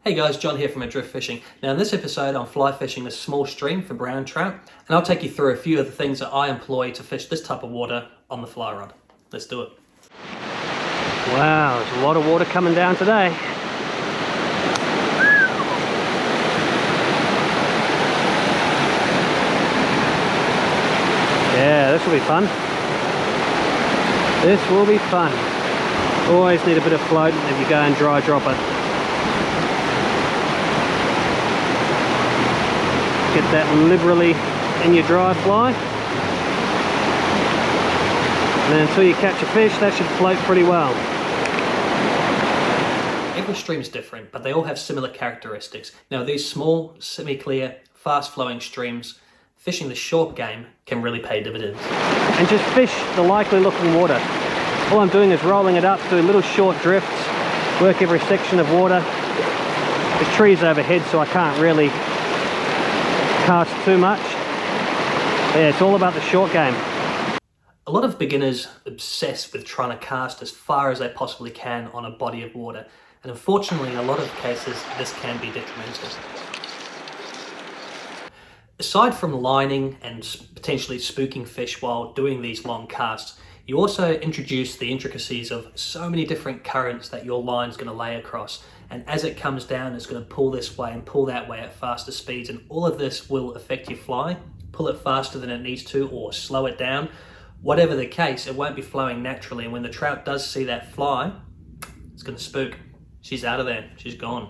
Hey guys, John here from Adrift Fishing. Now in this episode I'm fly fishing a small stream for brown trout, and I'll take you through a few of the things that I employ to fish this type of water on the fly rod. Let's do it. Wow, there's a lot of water coming down today. Yeah, this will be fun. This will be fun. Always need a bit of float if you go and dry drop it. Get that liberally in your dry fly. And then until you catch a fish, that should float pretty well. Every stream's different, but they all have similar characteristics. Now these small, semi-clear, fast-flowing streams, fishing the short game can really pay dividends. And just fish the likely looking water. All I'm doing is rolling it up, do little short drifts, work every section of water. There's trees overhead, so I can't really cast too much. But yeah, it's all about the short game. A lot of beginners obsess with trying to cast as far as they possibly can on a body of water, and unfortunately in a lot of cases this can be detrimental. Aside from lining and potentially spooking fish while doing these long casts, you also introduce the intricacies of so many different currents that your line's going to lay across, and as it comes down it's going to pull this way and pull that way at faster speeds, and all of this will affect your fly. Pull it faster than it needs to or slow it down. Whatever the case, it won't be flowing naturally, and when the trout does see that fly, it's going to spook. She's out of there, she's gone.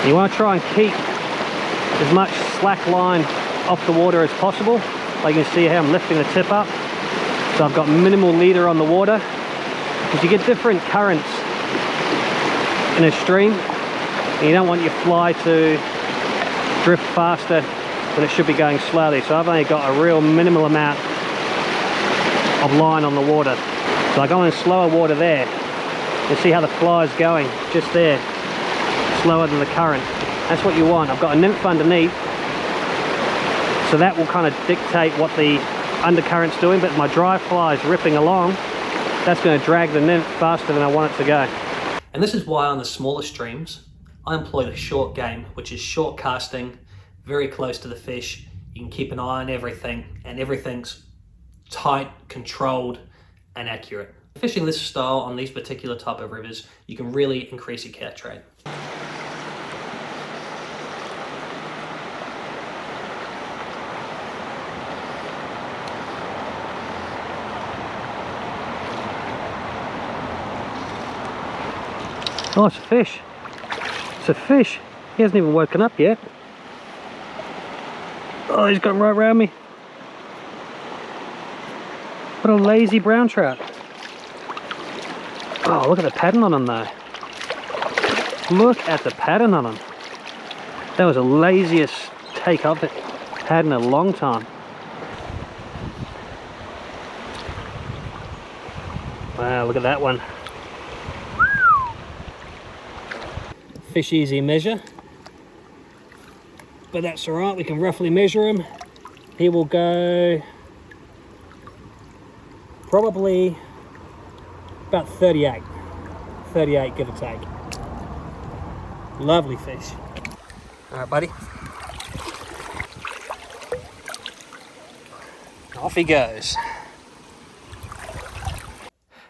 You want to try and keep as much slack line off the water as possible. Like you can see how I'm lifting the tip up, so I've got minimal leader on the water, because you get different currents in a stream and you don't want your fly to drift faster when it should be going slowly. So I've only got a real minimal amount of line on the water, so I go in slower water there. You see how the fly is going just there, slower than the current. That's what you want. I've got a nymph underneath, so that will kind of dictate what the undercurrent's doing, but my dry fly is ripping along. That's going to drag the nymph faster than I want it to go. And this is why on the smaller streams I employ the short game, which is short casting, very close to the fish. You can keep an eye on everything, and everything's tight, controlled and accurate. Fishing this style on these particular type of rivers, you can really increase your catch rate. Oh, it's a fish. It's a fish. He hasn't even woken up yet. Oh, he's got right around me. What a lazy brown trout. Oh, look at the pattern on him though. Look at the pattern on him. That was the laziest take I've had in a long time. Wow, look at that one. Fish easy measure, but that's all right, we can roughly measure him. He will go probably about 38 give or take. Lovely fish. All right, buddy, off he goes.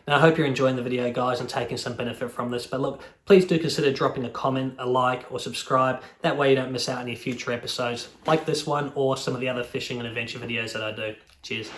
Now, I hope you're enjoying the video, guys, and taking some benefit from this. But look, please do consider dropping a comment, a like, or subscribe. That way you don't miss out on any future episodes like this one or some of the other fishing and adventure videos that I do. Cheers.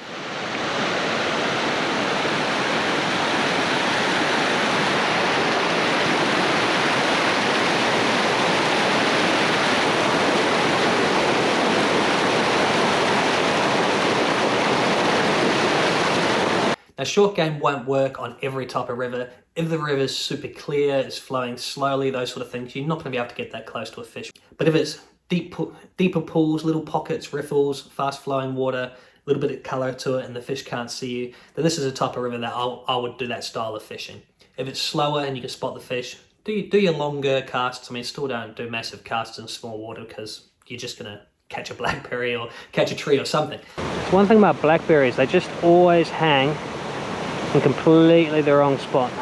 Now, short game won't work on every type of river. If the river's super clear, it's flowing slowly, those sort of things, you're not going to be able to get that close to a fish. But if it's deeper pools, little pockets, riffles, fast flowing water, a little bit of colour to it and the fish can't see you, then this is a type of river that I would do that style of fishing. If it's slower and you can spot the fish, do your longer casts. I mean, still don't do massive casts in small water because you're just going to catch a blackberry or catch a tree or something. One thing about blackberries, they just always hang in completely the wrong spot.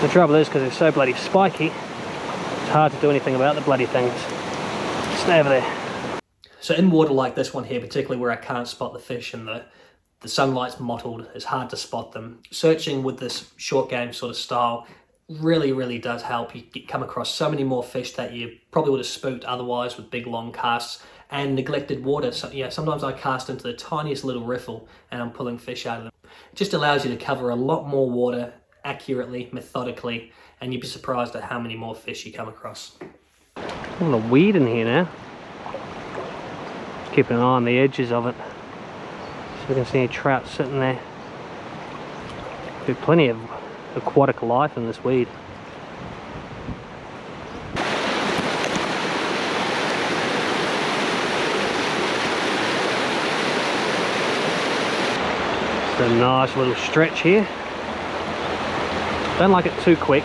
The trouble is, because it's so bloody spiky, it's hard to do anything about the bloody things. Stay over there. So in water like this one here, particularly where I can't spot the fish and the sunlight's mottled, it's hard to spot them. Searching with this short game sort of style really does help. You come across so many more fish that you probably would have spooked otherwise with big long casts and neglected water. So, yeah, sometimes I cast into the tiniest little riffle and I'm pulling fish out of them. It just allows you to cover a lot more water accurately, methodically, and you'd be surprised at how many more fish you come across. A lot of weed in here now. Keeping an eye on the edges of it, so we can see any trout sitting there. There's plenty of aquatic life in this weed. It's a nice little stretch here. Don't like it too quick.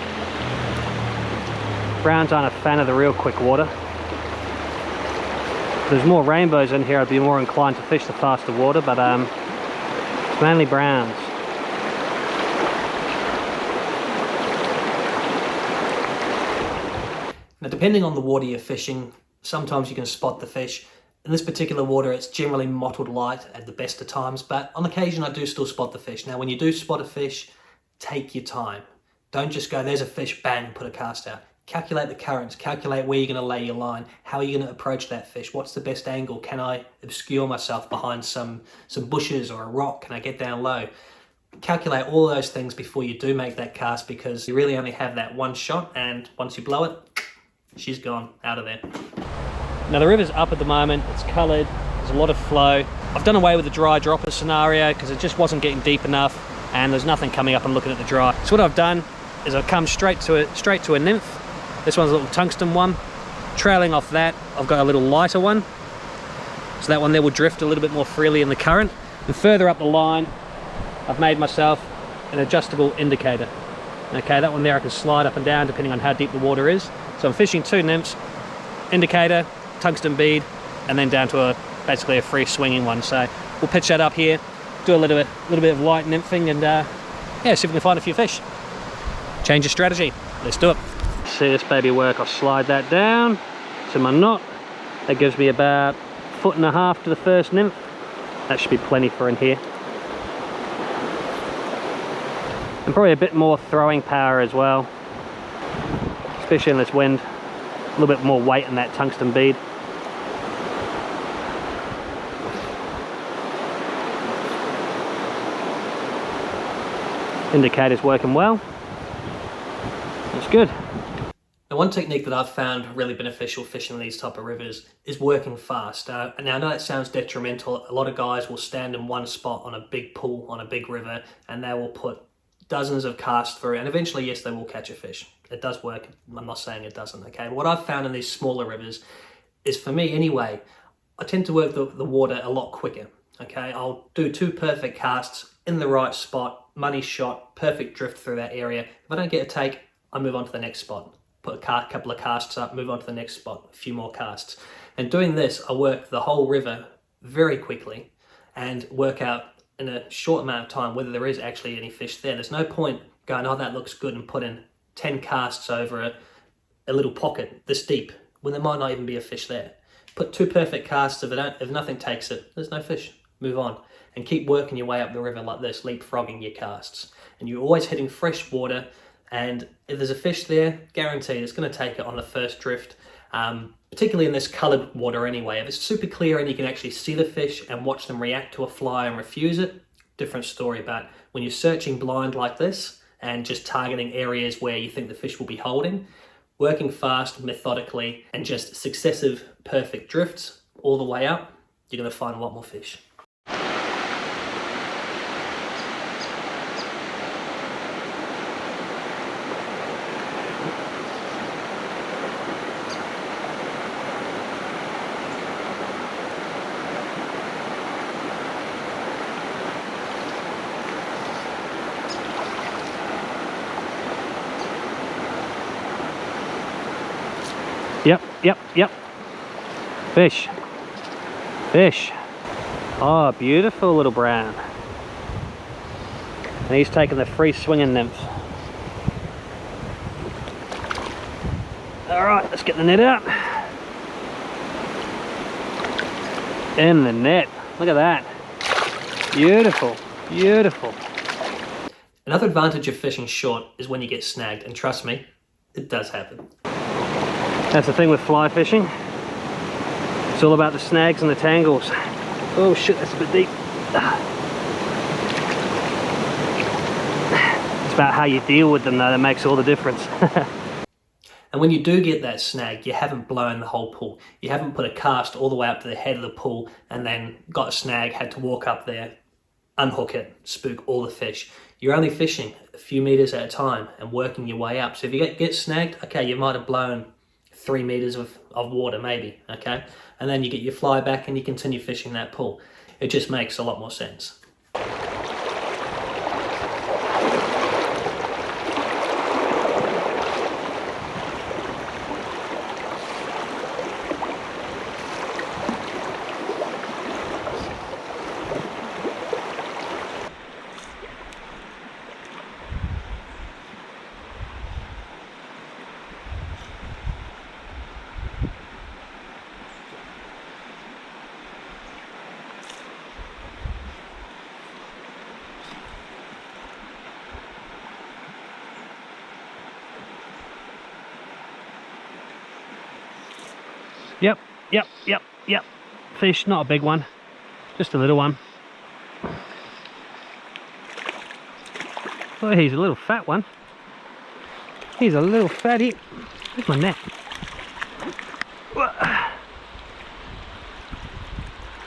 Browns aren't a fan of the real quick water. If there's more rainbows in here, I'd be more inclined to fish the faster water, but it's mainly browns. Now, depending on the water you're fishing, sometimes you can spot the fish. In this particular water, it's generally mottled light at the best of times, but on occasion I do still spot the fish. Now, when you do spot a fish, take your time. Don't just go, there's a fish, bang, put a cast out. Calculate the currents, calculate where you're going to lay your line, how are you going to approach that fish, what's the best angle, can I obscure myself behind some bushes or a rock, can I get down low? Calculate all those things before you do make that cast, because you really only have that one shot, and once you blow it, she's gone, out of there. Now the river's up at the moment, it's coloured, there's a lot of flow. I've done away with the dry dropper scenario because it just wasn't getting deep enough and there's nothing coming up and looking at the dry. So what I've done is I've come straight to a nymph. This one's a little tungsten one. Trailing off that, I've got a little lighter one. So that one there will drift a little bit more freely in the current. And further up the line, I've made myself an adjustable indicator. Okay, that one there I can slide up and down depending on how deep the water is. So I'm fishing 2 nymphs, indicator, tungsten bead, and then down to basically a free swinging one. So we'll pitch that up here, do a little bit of light nymphing, and yeah, see if we can find a few fish. Change your strategy. Let's do it. See this baby work. I'll slide that down to my knot. That gives me about 1.5 foot to the first nymph. That should be plenty for in here. And probably a bit more throwing power as well, especially in this wind. A little bit more weight in that tungsten bead. Indicator's working well. It's good. Now, one technique that I've found really beneficial fishing these type of rivers is working fast. Now, I know that sounds detrimental. A lot of guys will stand in one spot on a big pool, on a big river, and they will put dozens of casts through, and eventually, yes, they will catch a fish. It does work. I'm not saying it doesn't, okay? What I've found in these smaller rivers is, for me anyway, I tend to work the water a lot quicker, okay? I'll do 2 perfect casts in the right spot, money shot, perfect drift through that area. If I don't get a take, I move on to the next spot. Put a couple of casts up, move on to the next spot, a few more casts. And doing this, I work the whole river very quickly and work out in a short amount of time whether there is actually any fish there. There's no point going, oh, that looks good, and put in 10 casts over a little pocket this deep when there might not even be a fish there. Put 2 perfect casts. If nothing takes it, there's no fish. Move on and keep working your way up the river like this, leapfrogging your casts. And you're always hitting fresh water. And if there's a fish there, guaranteed it's going to take it on the first drift, particularly in this coloured water anyway. If it's super clear and you can actually see the fish and watch them react to a fly and refuse it, different story. But when you're searching blind like this and just targeting areas where you think the fish will be holding, working fast, methodically, and just successive perfect drifts all the way up, you're going to find a lot more fish. Yep. Fish. Fish. Oh, beautiful little brown. And he's taking the free swinging nymph. All right, let's get the net out. In the net. Look at that. Beautiful, beautiful. Another advantage of fishing short is when you get snagged, and trust me, it does happen. That's the thing with fly fishing. It's all about the snags and the tangles. Oh shit, that's a bit deep. It's about how you deal with them though that makes all the difference. And when you do get that snag, you haven't blown the whole pool. You haven't put a cast all the way up to the head of the pool and then got a snag, had to walk up there, unhook it, spook all the fish. You're only fishing a few meters at a time and working your way up. So if you get snagged, okay, you might have blown 3 meters of water maybe, okay? And then you get your fly back and you continue fishing that pool. It just makes a lot more sense. Yep. Fish, not a big one, just a little one. Oh, he's a little fat one. He's a little fatty. Where's my net?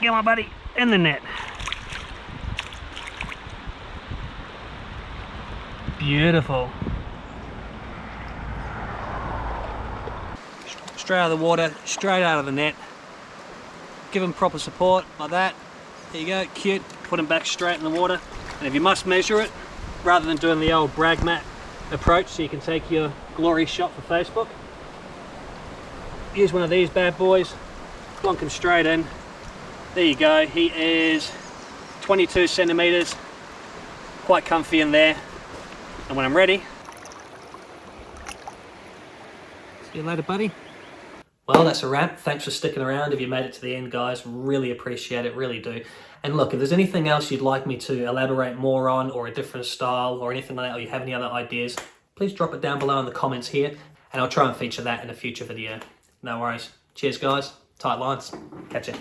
Get my buddy in the net. Beautiful. Straight out of the water, straight out of the net. Give them proper support like that. There you go, cute. Put them back straight in the water. And if you must measure it, rather than doing the old brag mat approach so you can take your glory shot for Facebook, use one of these bad boys, plonk him straight in. There you go, he is 22 centimeters, quite comfy in there. And when I'm ready, see you later, buddy. Well, that's a wrap. Thanks for sticking around. If you made it to the end, guys, really appreciate it, really do. And look, if there's anything else you'd like me to elaborate more on, or a different style, or anything like that, or you have any other ideas, please drop it down below in the comments here, and I'll try and feature that in a future video. No worries. Cheers, guys. Tight lines. Catch ya.